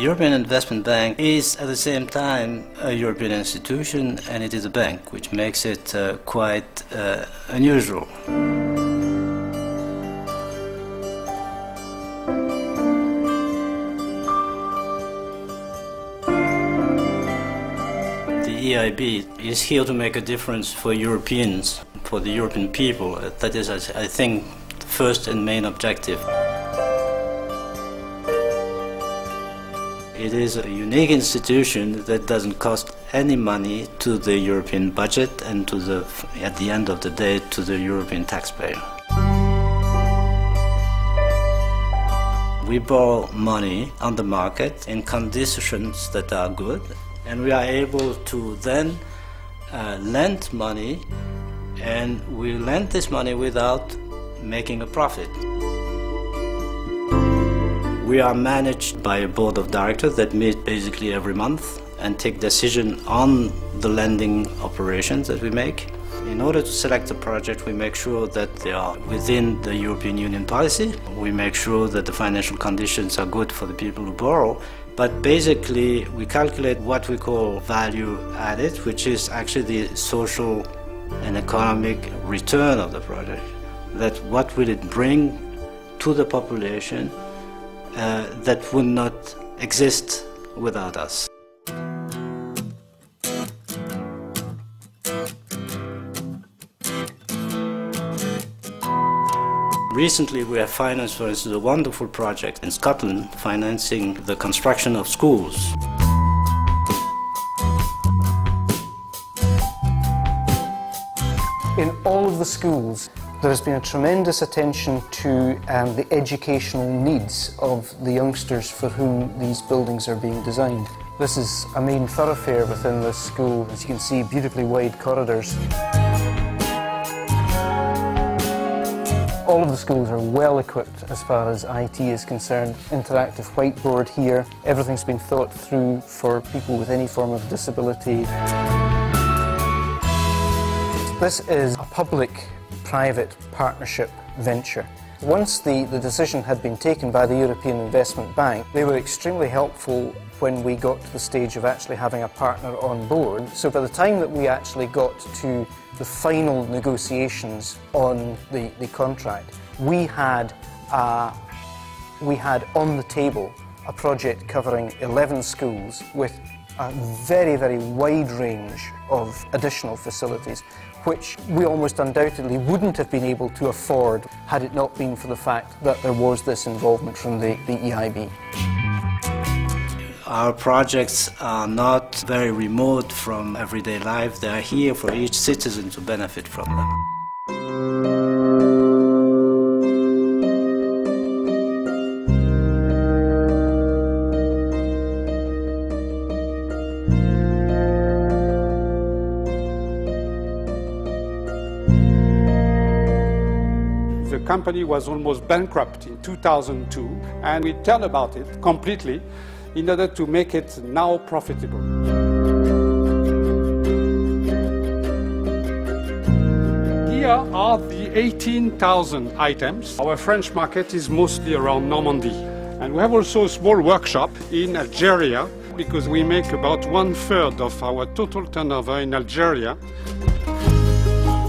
The European Investment Bank is at the same time a European institution, and it is a bank, which makes it quite unusual. The EIB is here to make a difference for Europeans, for the European people. That is, I think, the first and main objective. It is a unique institution that doesn't cost any money to the European budget and at the end of the day, to the European taxpayer. We borrow money on the market in conditions that are good, and we are able to then lend money, and we lend this money without making a profit. We are managed by a board of directors that meet basically every month and take decision on the lending operations that we make. In order to select a project, we make sure that they are within the European Union policy. We make sure that the financial conditions are good for the people who borrow. But basically, we calculate what we call value added, which is actually the social and economic return of the project. That what will it bring to the population that would not exist without us. Recently we have financed, for instance, a wonderful project in Scotland financing the construction of schools. In all of the schools, there has been a tremendous attention to the educational needs of the youngsters for whom these buildings are being designed. This is a main thoroughfare within this school. As you can see, beautifully wide corridors. All of the schools are well equipped as far as IT is concerned. Interactive whiteboard here. Everything's been thought through for people with any form of disability. This is a public-private partnership venture. Once the decision had been taken by the European Investment Bank, they were extremely helpful when we got to the stage of actually having a partner on board. So by the time that we actually got to the final negotiations on the contract, we had on the table a project covering 11 schools with a very, very wide range of additional facilities, which we almost undoubtedly wouldn't have been able to afford had it not been for the fact that there was this involvement from the EIB. Our projects are not very remote from everyday life. They are here for each citizen to benefit from them. The company was almost bankrupt in 2002, and we turned about it completely in order to make it now profitable. Here are the 18,000 items. Our French market is mostly around Normandy. And we have also a small workshop in Algeria, because we make about 1/3 of our total turnover in Algeria.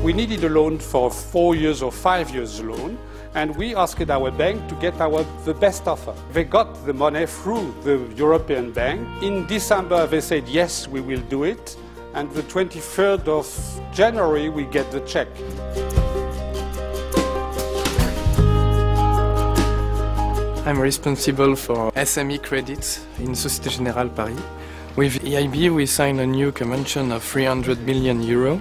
We needed a loan for 4 years or 5 years loan, and we asked our bank to get the best offer. They got the money through the European Bank. In December they said, yes, we will do it, and the 23rd of January we get the check. I'm responsible for SME credits in Société Générale Paris. With EIB we signed a new convention of 300 million euro.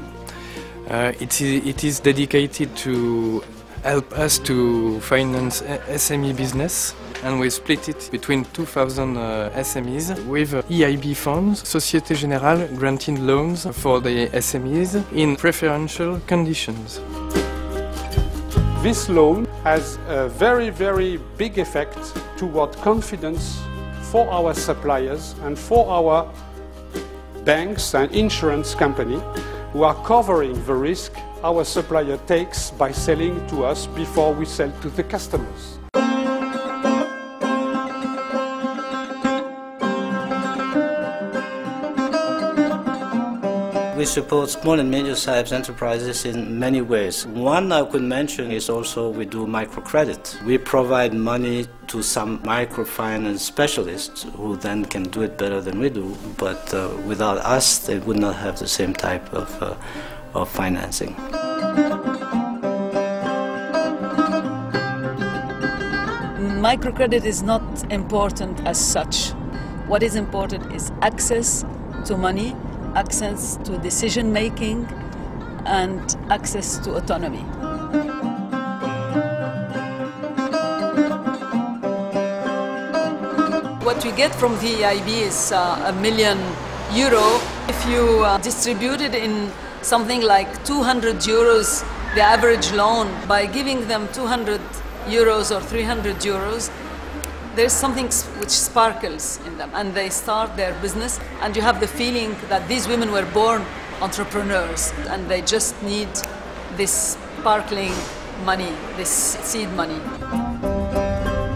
It is dedicated to help us to finance SME business, and we split it between 2,000 SMEs with EIB funds, Société Générale granting loans for the SMEs in preferential conditions. This loan has a very, very big effect toward confidence for our suppliers and for our banks and insurance company who are covering the risk our supplier takes by selling to us before we sell to the customers. We support small and medium-sized enterprises in many ways. One I could mention is also we do microcredit. We provide money to some microfinance specialists who then can do it better than we do, but without us they would not have the same type of financing. Microcredit is not important as such. What is important is access to money, access to decision making, and access to autonomy. What we get from the EIB is €1 million. If you distribute it in something like €200, the average loan, by giving them €200 or €300, there's something which sparkles in them, and they start their business, and you have the feeling that these women were born entrepreneurs and they just need this sparkling money, this seed money.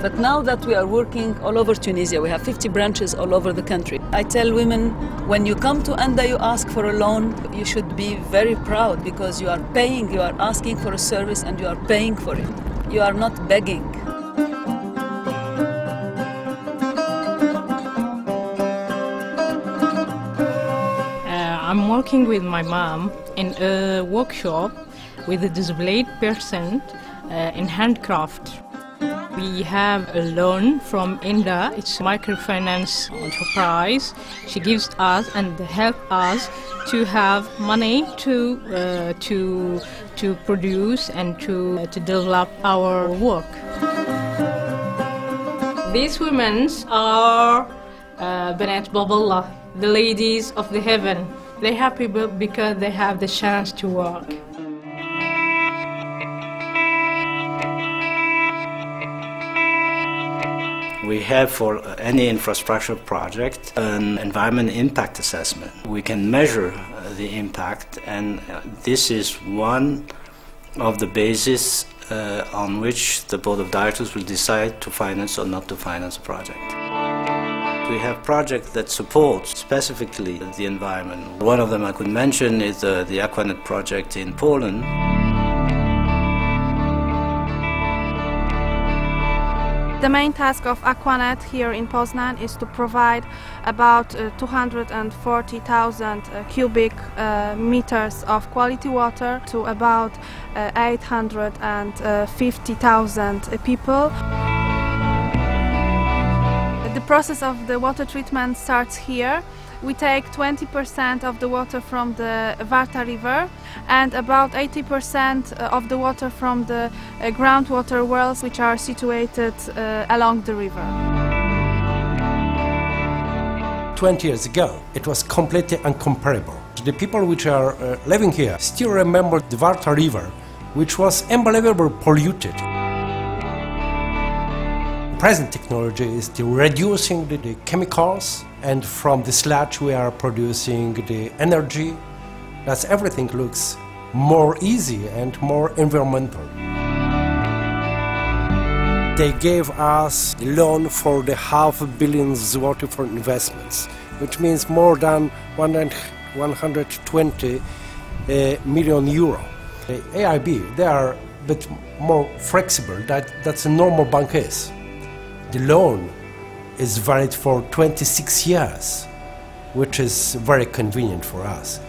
But now that we are working all over Tunisia, we have 50 branches all over the country. I tell women, when you come to Anda, you ask for a loan, you should be very proud, because you are paying, you are asking for a service and you are paying for it. You are not begging. I'm working with my mom in a workshop with a disabled person in handcraft. We have a loan from Inda. It's a microfinance enterprise. She gives us and help us to have money to produce and to develop our work. These women are Banat Baballah, the ladies of the heaven. They're happy because they have the chance to work. We have for any infrastructure project an environment impact assessment. We can measure the impact, and this is one of the bases on which the board of directors will decide to finance or not to finance a project. We have projects that support specifically the environment. One of them I could mention is the Aquanet project in Poland. The main task of Aquanet here in Poznan is to provide about 240,000 cubic meters of quality water to about 850,000 people. The process of the water treatment starts here. We take 20% of the water from the Varta River and about 80% of the water from the groundwater wells which are situated along the river. 20 years ago, it was completely incomparable. The people which are living here still remember the Varta River, which was unbelievably polluted. Present technology is reducing the chemicals, and from the sludge we are producing the energy. That everything looks more easy and more environmental. They gave us the loan for the $500 million zloty for investments, which means more than 120 million euro. The EIB, they are a bit more flexible that's a normal bank is. The loan is valid for 26 years, which is very convenient for us.